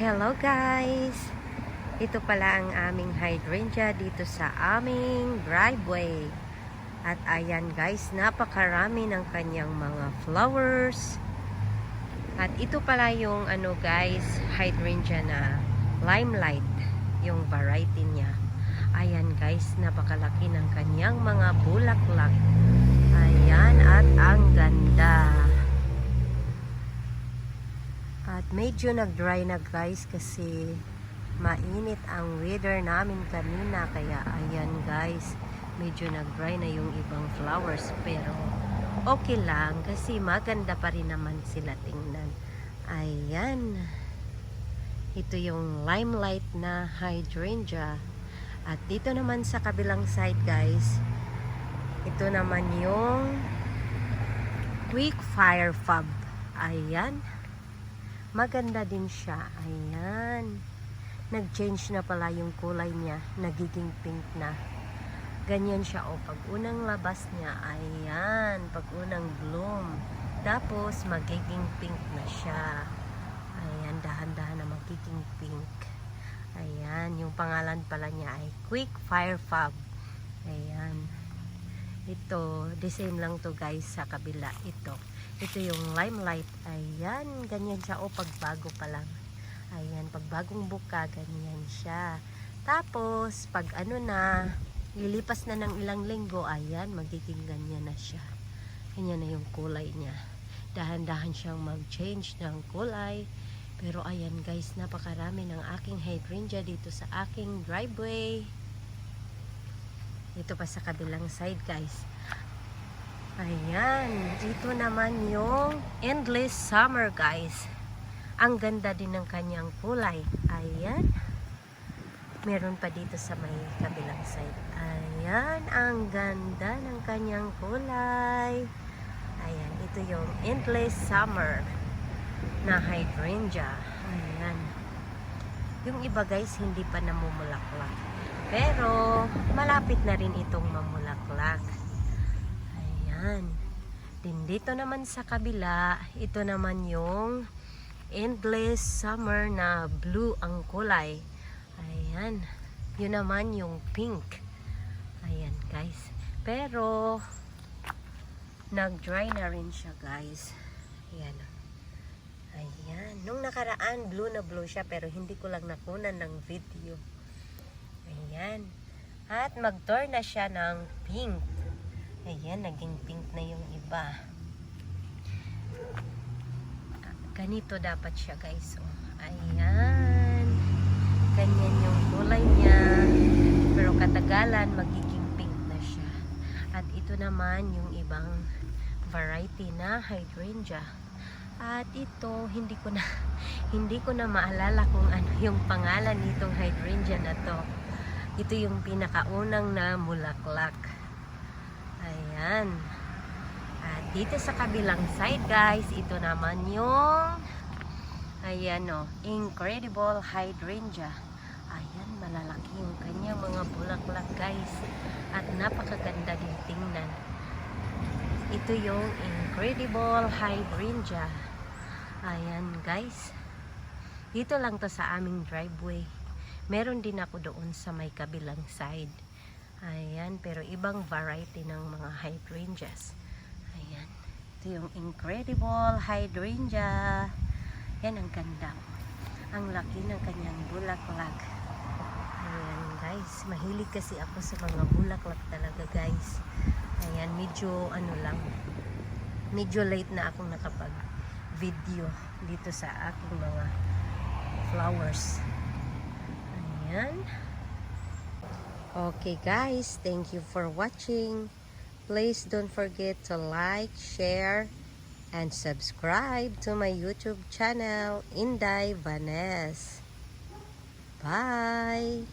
Hello guys! Ito pala ang aming hydrangea dito sa aming driveway. At ayan guys, napakarami ng kanyang mga flowers. At ito pala yung guys, hydrangea na limelight, yung variety niya. Ayan guys, napakalaki ng kanyang mga bulaklak. Ayan, at ang ganda. At medyo nag-dry na guys kasi mainit ang weather namin kanina. Kaya ayan guys, medyo nag-dry na yung ibang flowers. Pero okay lang kasi maganda pa rin naman sila tingnan. Ayan. Ito yung limelight na hydrangea. At dito naman sa kabilang side guys, ito naman yung quick fire fab. Ayan. Maganda din siya. Ayan. Nag-change na pala yung kulay niya. Nagiging pink na. Ganyan siya. O, pag unang labas niya, ayan. Pag unang bloom. Tapos, magiging pink na siya. Ayan. Dahan-dahan na magiging pink. Ayan. Yung pangalan pala niya ay Quick Fire Fab. Ayan. Ito, the same lang to guys sa kabila. Ito yung limelight. Ayan, ganyan siya. O, pagbago pa lang. Ayan, pagbagong buka, ganyan siya. Tapos, pag lilipas na ng ilang linggo, ayan, magiging ganyan na siya. Ganyan na yung kulay niya. Dahan-dahan siyang mag-change ng kulay. Pero ayan guys, napakarami ng aking hydrangea dito sa aking driveway. Ito pa sa kabilang side guys. Ayan, ito naman yung Endless Summer guys. Ang ganda din ng kanyang kulay. Ayan. Meron pa dito sa may kabilang side. Ayan, ang ganda ng kanyang kulay. Ayan, ito yung Endless Summer na hydrangea. Ayan. Yung iba guys, hindi pa namumulaklak. Pero, malapit na rin itong mamulaklak. Ayan. Din dito naman sa kabila, ito naman yung Endless Summer na blue ang kulay. Ayan. Yun naman yung pink. Ayan guys. Pero, nag-dry na rin siya guys. Ayan. Ayan. Nung nakaraan, blue na blue siya pero hindi ko lang nakunan ng video. Ayan. At mag-turn na siya ng pink. Ayan, naging pink na yung iba. Ganito dapat siya guys. Oh. Ayan. Ganyan yung kulay niya. Pero katagalan, magiging pink na siya. At ito naman yung ibang variety na hydrangea. At ito, hindi ko na maalala kung ano yung pangalan nitong hydrangea na to. Ito yung pinakaunang na mulaklak. Ayan. At dito sa kabilang side guys, ito naman yung ayan o, Incredible Hydrangea. Ayan, malalaki yung kanya mga bulaklak guys. At napakaganda din tingnan. Ito yung Incredible Hydrangea. Ayan guys. Dito lang to sa aming driveway. Meron din ako doon sa may kabilang side. Ayan, pero ibang variety ng mga hydrangeas. Ayan. Ito yung Incredible Hydrangea. Yan, ang ganda. Ang laki ng kanyang bulaklak. Ayan, guys. Mahilig kasi ako sa mga bulaklak talaga, guys. Ayan, medyo medyo late na akong nakapag-video dito sa aking mga flowers. Ayan. Okay guys, thank you for watching. Please don't forget to like, share, and subscribe to my YouTube channel, Inday Vanes. Bye!